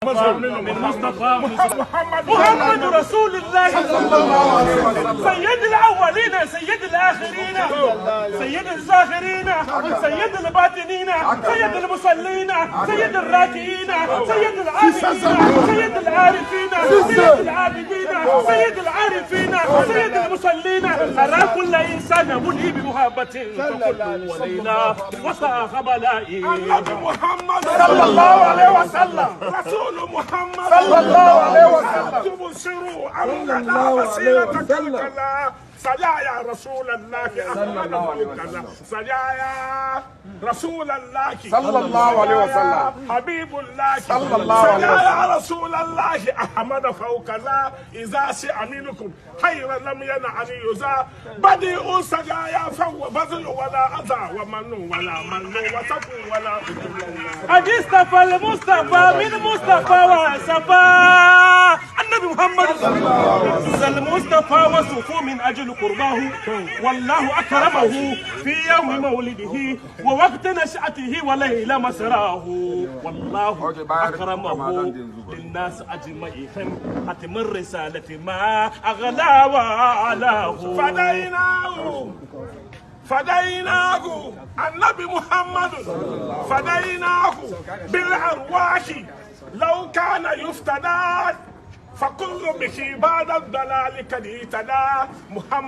من مصطفى محمد رسول الله صلى الله عليه وسلم، سيد الاولين سيد الاخرين سيد الزاهرين سيد الباطنين سيد المصلين سيد الراكعين سيد العابدين سيد العارفين سيد العابدين سيد العارفين سيد المصلين. أرى كل إنسان ملهي بمحبة فكل وليلة وصاحب لائي النبي محمد صلى الله عليه وسلم، رسول محمد صلى الله عليه وسلم، تبصروا أننا وسيلة كلا سجايا رسول الله صلى الله عليه وسلم، سجايا رسول الله صلى الله عليه وسلم، حبيب الله صلى الله عليه وسلم، سجايا رسول الله أحمد فوق لا إذا سئ منكم خيرا لم ينعني يزا بديء سجايا فهو بذل ولا أذى ومن ولا من وصف ولا قد اصطفى المصطفى من مصطفى وصفى النبي محمد المصطفى وصفوا من أجل قرباه والله أكرمه في يوم مولده ووقت نشأته وليلة مسراه والله أكرمه للناس أجمعين ختم الرسالة ما أغلى وأعلاه فديناه النبي محمد فديناه بالأرواح لو كان يفتدى فكل به بعد الضلال قد اهتدى محمد.